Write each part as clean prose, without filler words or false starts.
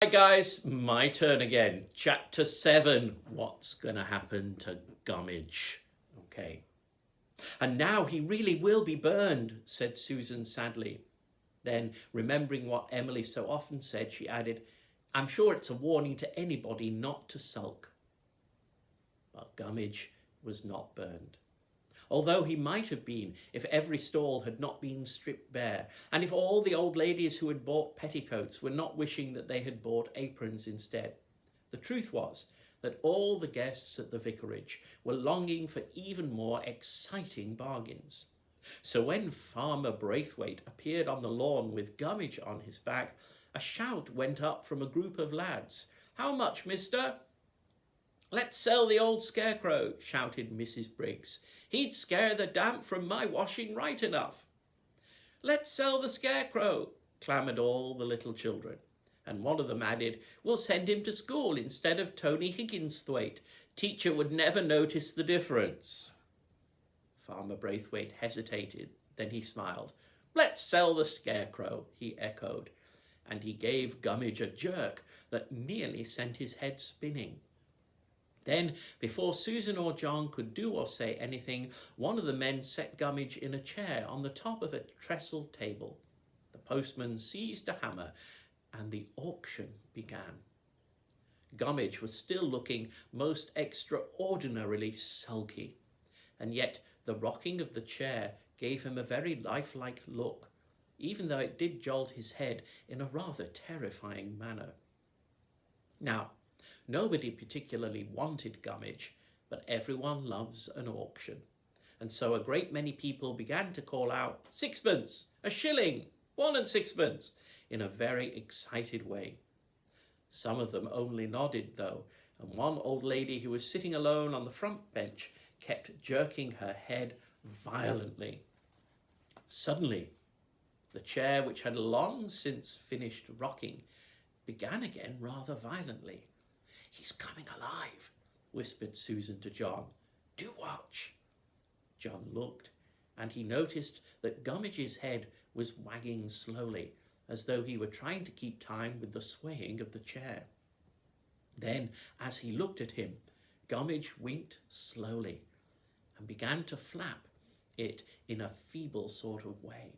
Hi guys, my turn again. Chapter 7. What's gonna happen to Gummidge? Okay. And now he really will be burned, said Susan sadly. Then, remembering what Emily so often said, she added, I'm sure it's a warning to anybody not to sulk. But Gummidge was not burned. Although he might have been if every stall had not been stripped bare, and if all the old ladies who had bought petticoats were not wishing that they had bought aprons instead. The truth was that all the guests at the vicarage were longing for even more exciting bargains. So when Farmer Braithwaite appeared on the lawn with Gummidge on his back, a shout went up from a group of lads. How much, mister? Let's sell the old scarecrow, shouted Mrs. Briggs. He'd scare the damp from my washing right enough. Let's sell the scarecrow, clamoured all the little children. And one of them added, we'll send him to school instead of Tony Higginsthwaite. Teacher would never notice the difference. Farmer Braithwaite hesitated, then he smiled. Let's sell the scarecrow, he echoed, and he gave Gummidge a jerk that nearly sent his head spinning. Then, before Susan or John could do or say anything, one of the men set Gummidge in a chair on the top of a trestle table. The postman seized a hammer, and the auction began. Gummidge was still looking most extraordinarily sulky, and yet the rocking of the chair gave him a very lifelike look, even though it did jolt his head in a rather terrifying manner. Now, nobody particularly wanted Gummidge, but everyone loves an auction. And so a great many people began to call out, sixpence, a shilling, 1 and 6pence, in a very excited way. Some of them only nodded, though, and one old lady who was sitting alone on the front bench kept jerking her head violently. Suddenly, the chair, which had long since finished rocking, began again rather violently. He's coming alive, whispered Susan to John. Do watch. John looked, and he noticed that Gummidge's head was wagging slowly, as though he were trying to keep time with the swaying of the chair. Then, as he looked at him, Gummidge winked slowly and began to flap it in a feeble sort of way.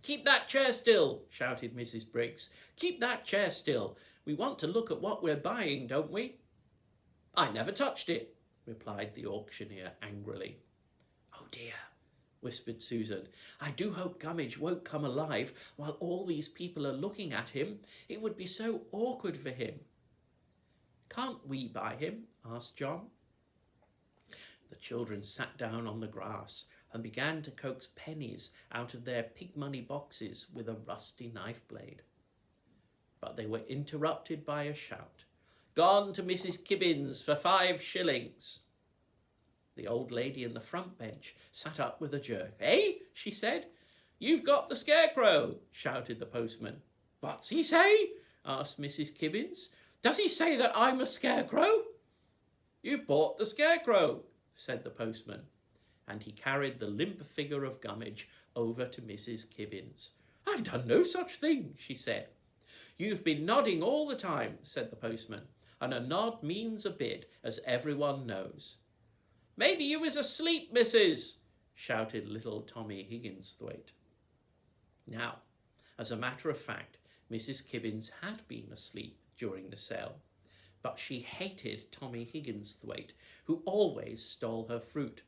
Keep that chair still, shouted Mrs. Briggs. Keep that chair still. We want to look at what we're buying, don't we? I never touched it, replied the auctioneer angrily. Oh dear, whispered Susan. I do hope Gummidge won't come alive while all these people are looking at him. It would be so awkward for him. Can't we buy him? Asked John. The children sat down on the grass and began to coax pennies out of their pig money boxes with a rusty knife blade. But they were interrupted by a shout. Gone to Mrs. Kibbins for 5 shillings. The old lady in the front bench sat up with a jerk. Eh? She said. You've got the scarecrow, shouted the postman. What's he say? Asked Mrs. Kibbins. Does he say that I'm a scarecrow? You've bought the scarecrow, said the postman, and he carried the limp figure of Gummidge over to Mrs. Kibbins. I've done no such thing, she said. You've been nodding all the time, said the postman, and a nod means a bid, as everyone knows. Maybe you was asleep, missus, shouted little Tommy Higginsthwaite. Now, as a matter of fact, Mrs. Kibbins had been asleep during the sale, but she hated Tommy Higginsthwaite, who always stole her fruit.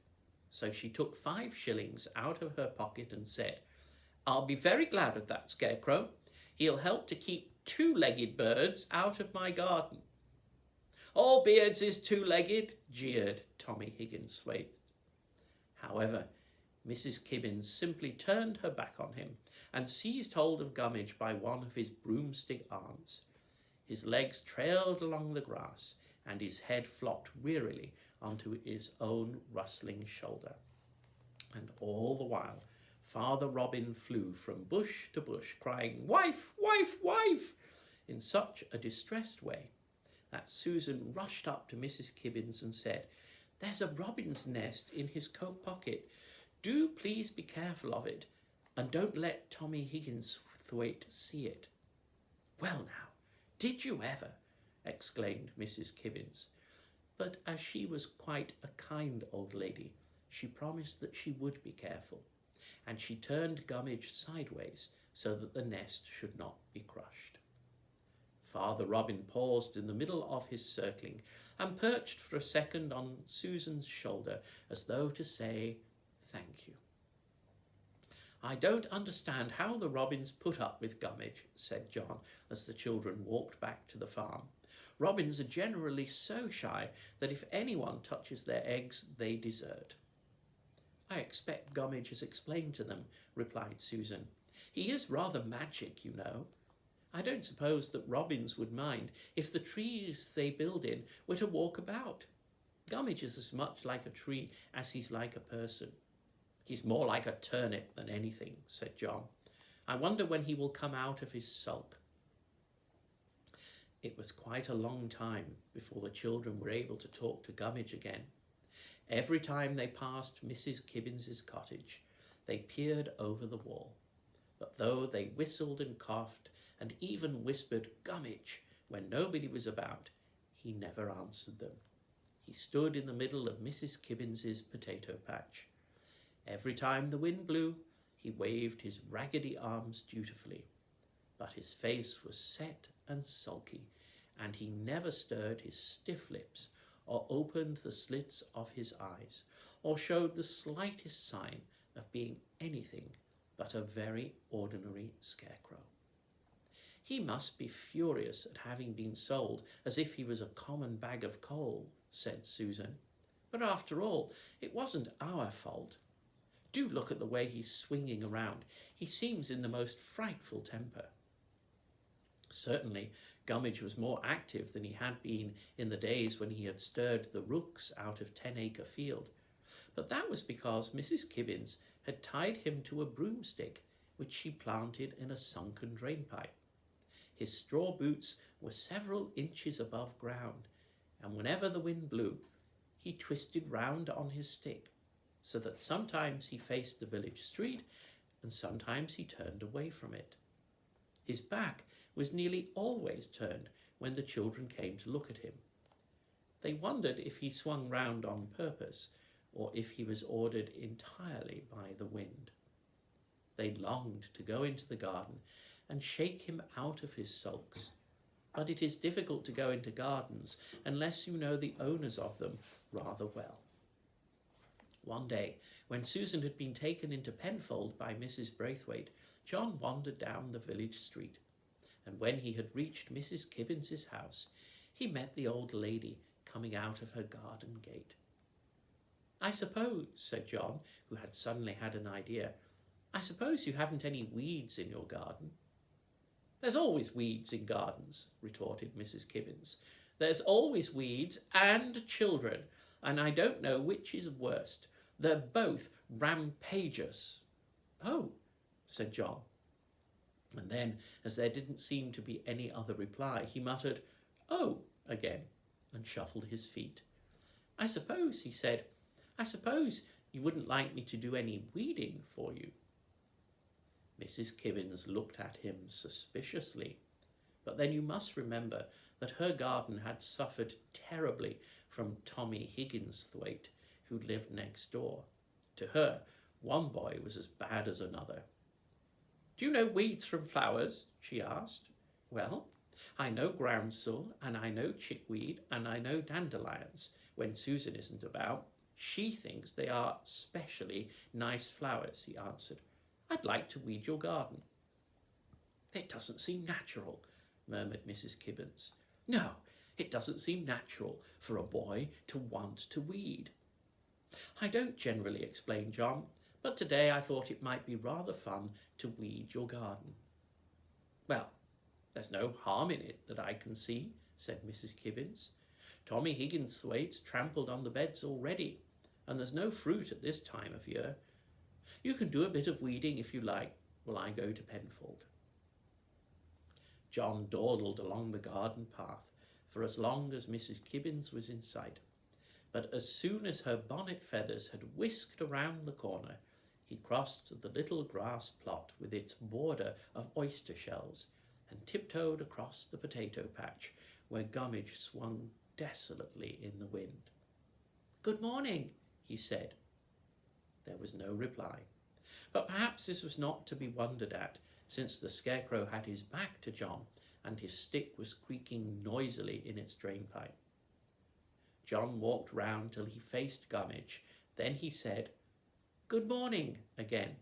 So she took 5 shillings out of her pocket and said, I'll be very glad of that scarecrow. He'll help to keep 2-legged birds out of my garden. All beards is 2-legged, jeered Tommy Higginsthwaite. However, Mrs. Kibbins simply turned her back on him and seized hold of Gummidge by one of his broomstick arms. His legs trailed along the grass, and his head flopped wearily onto his own rustling shoulder. And all the while, Father Robin flew from bush to bush, crying, Wife, wife, wife, in such a distressed way that Susan rushed up to Mrs. Kibbins and said, There's a robin's nest in his coat pocket. Do please be careful of it, and don't let Tommy Higginsthwaite see it. Well now, Did you ever? Exclaimed Mrs. Kibbins. But as she was quite a kind old lady, she promised that she would be careful, and she turned Gummidge sideways so that the nest should not be crushed. Father Robin paused in the middle of his circling and perched for a second on Susan's shoulder as though to say, "Thank you." "I don't understand how the robins put up with Gummidge," said John as the children walked back to the farm. "Robins are generally so shy that if anyone touches their eggs, they desert." "I expect Gummidge has explained to them," replied Susan. "He is rather magic, you know. I don't suppose that robins would mind if the trees they build in were to walk about. Gummidge is as much like a tree as he's like a person." "He's more like a turnip than anything," said John. "I wonder when he will come out of his sulk." It was quite a long time before the children were able to talk to Gummidge again. Every time they passed Mrs. Kibbins's cottage, they peered over the wall. But though they whistled and coughed and even whispered "Gummidge" when nobody was about, he never answered them. He stood in the middle of Mrs. Kibbins's potato patch. Every time the wind blew, he waved his raggedy arms dutifully, but his face was set and sulky, and he never stirred his stiff lips or opened the slits of his eyes, or showed the slightest sign of being anything but a very ordinary scarecrow. "He must be furious at having been sold as if he was a common bag of coal," said Susan. "But after all, it wasn't our fault. Do look at the way he's swinging around. He seems in the most frightful temper." Certainly, Gummidge was more active than he had been in the days when he had stirred the rooks out of 10-acre field, but that was because Mrs. Kibbins had tied him to a broomstick which she planted in a sunken drainpipe. His straw boots were several inches above ground, and whenever the wind blew, he twisted round on his stick, so that sometimes he faced the village street and sometimes he turned away from it. His back was nearly always turned when the children came to look at him. They wondered if he swung round on purpose or if he was ordered entirely by the wind. They longed to go into the garden and shake him out of his sulks, but it is difficult to go into gardens unless you know the owners of them rather well. One day, when Susan had been taken into Penfold by Mrs. Braithwaite, John wandered down the village street, and when he had reached Mrs. Kibbins's house, he met the old lady coming out of her garden gate. "I suppose," said John, who had suddenly had an idea, "I suppose you haven't any weeds in your garden?" "There's always weeds in gardens," retorted Mrs. Kibbins. "There's always weeds and children, and I don't know which is worst. They're both rampageous." "Oh," said John. And then, as there didn't seem to be any other reply, he muttered, "Oh," again, and shuffled his feet. "I suppose," he said, "I suppose you wouldn't like me to do any weeding for you." Mrs. Kibbins looked at him suspiciously, but then you must remember that her garden had suffered terribly from Tommy Higginsthwaite, who lived next door. To her, one boy was as bad as another. "Do you know weeds from flowers?" she asked. "Well, I know groundsel, and I know chickweed, and I know dandelions, when Susan isn't about. She thinks they are specially nice flowers," he answered. "I'd like to weed your garden." "It doesn't seem natural," murmured Mrs. Kibbins. "No, it doesn't seem natural for a boy to want to weed." "I don't generally," explained John, "but today I thought it might be rather fun to weed your garden." "Well, there's no harm in it that I can see," said Mrs. Kibbins. "Tommy Higginsthwaite's trampled on the beds already, and there's no fruit at this time of year. You can do a bit of weeding if you like, while I go to Penfold." John dawdled along the garden path for as long as Mrs. Kibbins was in sight, but as soon as her bonnet feathers had whisked around the corner, he crossed the little grass plot with its border of oyster shells and tiptoed across the potato patch where Gummidge swung desolately in the wind. "Good morning," he said. There was no reply, but perhaps this was not to be wondered at, since the Scarecrow had his back to John and his stick was creaking noisily in its drainpipe. John walked round till he faced Gummidge. Then he said, "Good morning," again.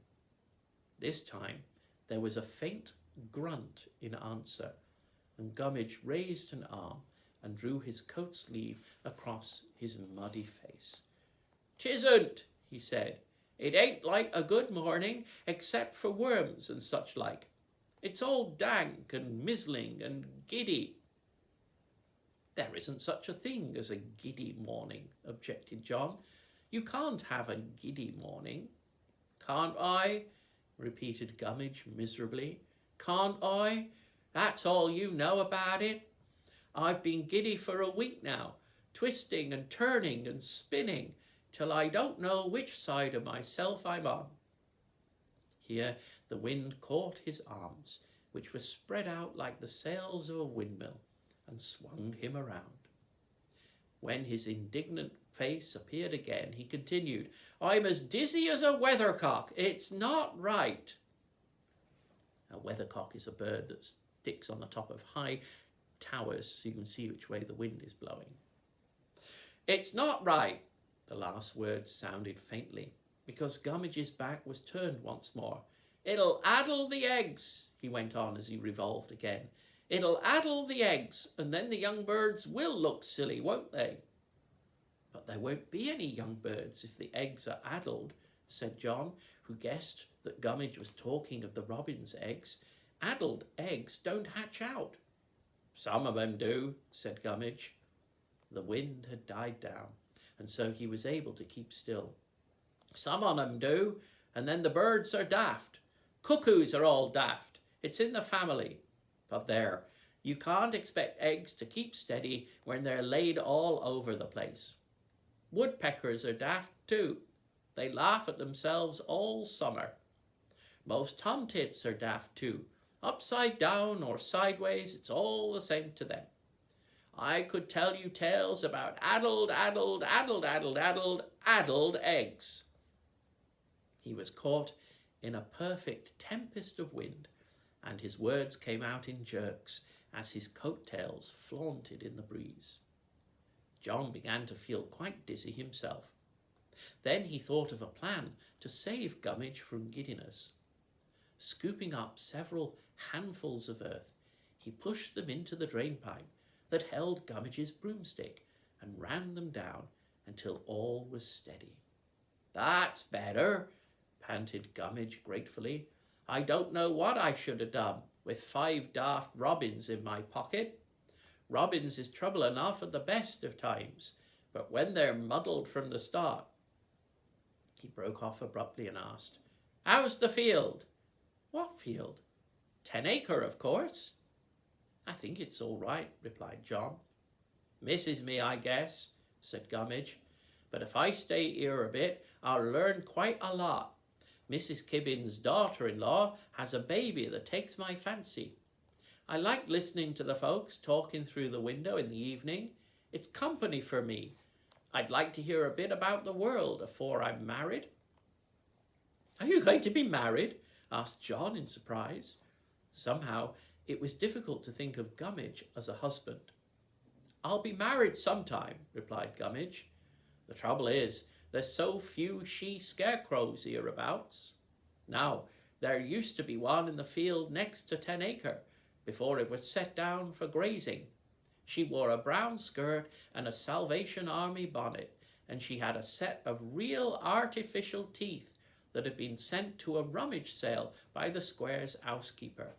This time there was a faint grunt in answer, and Gummidge raised an arm and drew his coat sleeve across his muddy face. "'Tisn't," he said. "It ain't like a good morning, except for worms and such like. It's all dank and mizzling and giddy." "There isn't such a thing as a giddy morning," objected John. "You can't have a giddy morning." "Can't I?" repeated Gummidge miserably. "Can't I? That's all you know about it. I've been giddy for a week now, twisting and turning and spinning, till I don't know which side of myself I'm on." Here the wind caught his arms, which were spread out like the sails of a windmill, and swung him around. When his indignant face appeared again, he continued, "I'm as dizzy as a weathercock. It's not right." A weathercock is a bird that sticks on the top of high towers so you can see which way the wind is blowing. "It's not right." The last word sounded faintly, because Gummidge's back was turned once more. "It'll addle the eggs," he went on as he revolved again. "It'll addle the eggs, and then the young birds will look silly, won't they?" "But there won't be any young birds if the eggs are addled," said John, who guessed that Gummidge was talking of the robin's eggs. "Addled eggs don't hatch out." "Some of them do," said Gummidge. The wind had died down, and so he was able to keep still. "Some on 'em do, and then the birds are daft. Cuckoos are all daft. It's in the family. But there, you can't expect eggs to keep steady when they're laid all over the place. Woodpeckers are daft too. They laugh at themselves all summer. Most tomtits are daft too. Upside down or sideways, it's all the same to them. I could tell you tales about addled eggs." He was caught in a perfect tempest of wind, and his words came out in jerks as his coat-tails flaunted in the breeze. John began to feel quite dizzy himself. Then he thought of a plan to save Gummidge from giddiness. Scooping up several handfuls of earth, he pushed them into the drainpipe that held Gummidge's broomstick and ran them down until all was steady. "That's better," panted Gummidge gratefully. "I don't know what I should have done with 5 daft robins in my pocket. Robins is trouble enough at the best of times, but when they're muddled from the start—" He broke off abruptly and asked, "How's the field?" "What field?" 10 acre, of course." "I think it's all right," replied John. "Misses me, I guess," said Gummidge. "But if I stay here a bit, I'll learn quite a lot. Mrs. Kibbin's daughter-in-law has a baby that takes my fancy. I like listening to the folks talking through the window in the evening. It's company for me. I'd like to hear a bit about the world afore I'm married." "Are you going to be married?" asked John in surprise. Somehow it was difficult to think of Gummidge as a husband. "I'll be married sometime," replied Gummidge. "The trouble is, there's so few she-scarecrows hereabouts. Now, there used to be one in the field next to 10 acre, before it was set down for grazing. She wore a brown skirt and a Salvation Army bonnet, and she had a set of real artificial teeth that had been sent to a rummage sale by the square's housekeeper.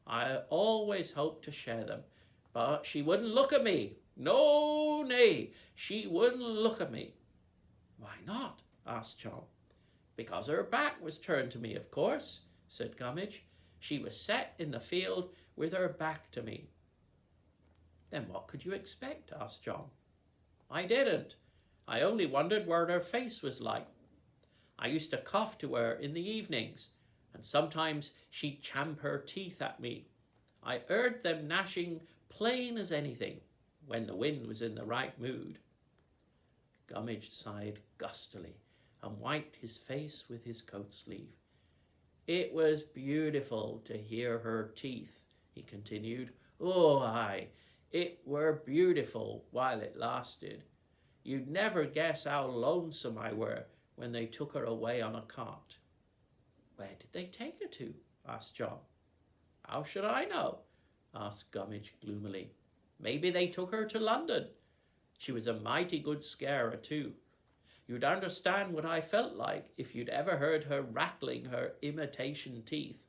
I always hoped to share them, but she wouldn't look at me. No, nay, she wouldn't look at me." "Why not?" asked John. "Because her back was turned to me, of course," said Gummidge. "She was set in the field with her back to me." "Then what could you expect?" asked John. "I didn't. I only wondered what her face was like. I used to cough to her in the evenings, and sometimes she'd champ her teeth at me. I heard them gnashing plain as anything when the wind was in the right mood. Gummidge sighed gustily and wiped his face with his coat sleeve. It was beautiful to hear her teeth, he continued. Oh, aye, it were beautiful while it lasted. You'd never guess how lonesome I were when they took her away on a cart. Where did they take her to? Asked John. How should I know? Asked Gummidge gloomily. Maybe they took her to London. She was a mighty good scarer too. You'd understand what I felt like if you'd ever heard her rattling her imitation teeth.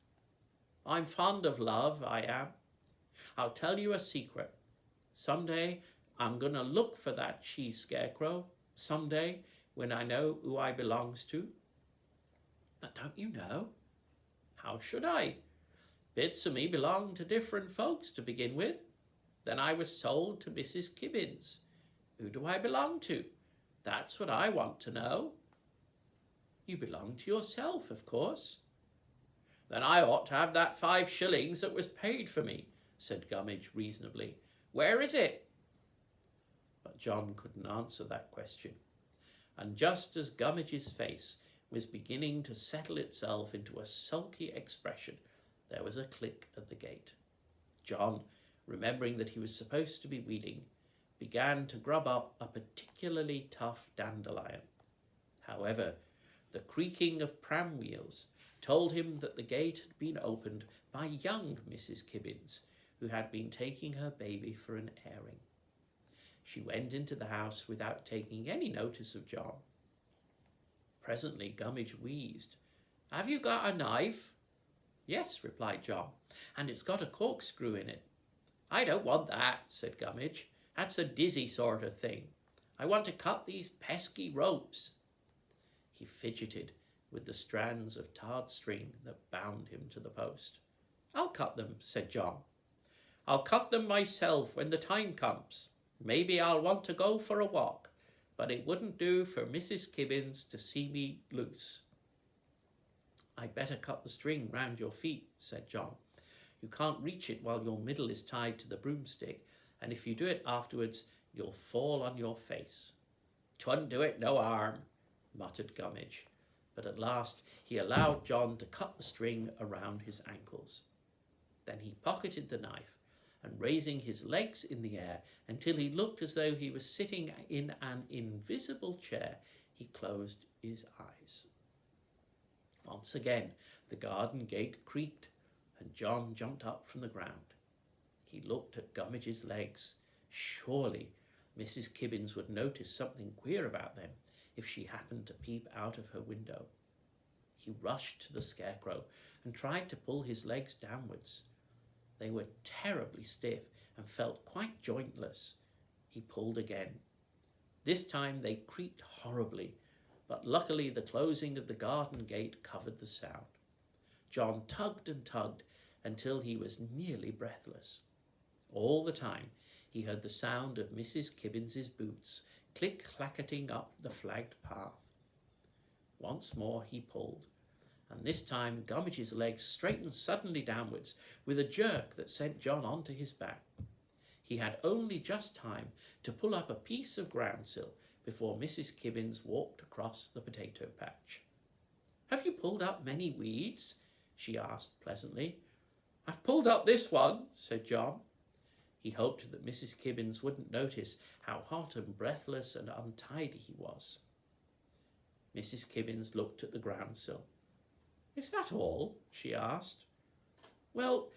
I'm fond of love, I am. I'll tell you a secret. Someday I'm going to look for that she-scarecrow. Someday when I know who I belongs to. But don't you know? How should I? Bits of me belong to different folks to begin with. Then I was sold to Mrs. Kibbins. Who do I belong to? That's what I want to know. You belong to yourself, of course. Then I ought to have that 5 shillings that was paid for me, said Gummidge reasonably. Where is it? But John couldn't answer that question. And just as Gummidge's face was beginning to settle itself into a sulky expression, there was a click at the gate. John, remembering that he was supposed to be weeding, began to grub up a particularly tough dandelion. However, the creaking of pram wheels told him that the gate had been opened by young Mrs. Kibbins, who had been taking her baby for an airing. She went into the house without taking any notice of John. Presently Gummidge wheezed. Have you got a knife? Yes, replied John, and it's got a corkscrew in it. I don't want that, said Gummidge. That's a dizzy sort of thing. I want to cut these pesky ropes. He fidgeted with the strands of tarred string that bound him to the post. I'll cut them, said John. I'll cut them myself when the time comes. Maybe I'll want to go for a walk, but it wouldn't do for Mrs. Kibbins to see me loose. I'd better cut the string round your feet, said John. You can't reach it while your middle is tied to the broomstick, and if you do it afterwards, you'll fall on your face. 'Twouldn't do it no harm, muttered Gummidge, but at last he allowed John to cut the string around his ankles. Then he pocketed the knife, and raising his legs in the air until he looked as though he was sitting in an invisible chair, he closed his eyes. Once again the garden gate creaked, and John jumped up from the ground. He looked at Gummidge's legs. Surely Mrs. Kibbins would notice something queer about them if she happened to peep out of her window. He rushed to the scarecrow and tried to pull his legs downwards. They were terribly stiff and felt quite jointless. He pulled again. This time they creaked horribly, but luckily the closing of the garden gate covered the sound. John tugged and tugged until he was nearly breathless. All the time he heard the sound of Mrs. Kibbins's boots click-clacketing up the flagged path. Once more he pulled, and this time Gummidge's legs straightened suddenly downwards with a jerk that sent John onto his back. He had only just time to pull up a piece of groundsel before Mrs. Kibbins walked across the potato patch. Have you pulled up many weeds? She asked pleasantly. I've pulled up this one, said John. He hoped that Mrs. Kibbins wouldn't notice how hot and breathless and untidy he was. Mrs. Kibbins looked at the groundsel. Is that all? She asked. Well,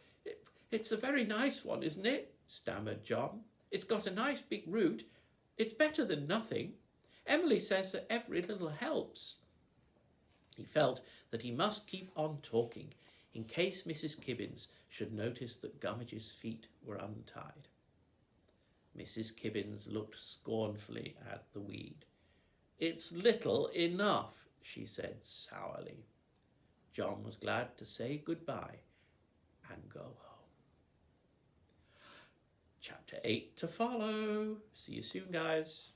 it's a very nice one, isn't it? Stammered John. It's got a nice big root. It's better than nothing. Emily says that every little helps. He felt that he must keep on talking in case Mrs. Kibbins should notice that Gummidge's feet were untied. Mrs. Kibbins looked scornfully at the weed. It's little enough, she said sourly. John was glad to say goodbye and go home. Chapter 8 to follow. See you soon, guys.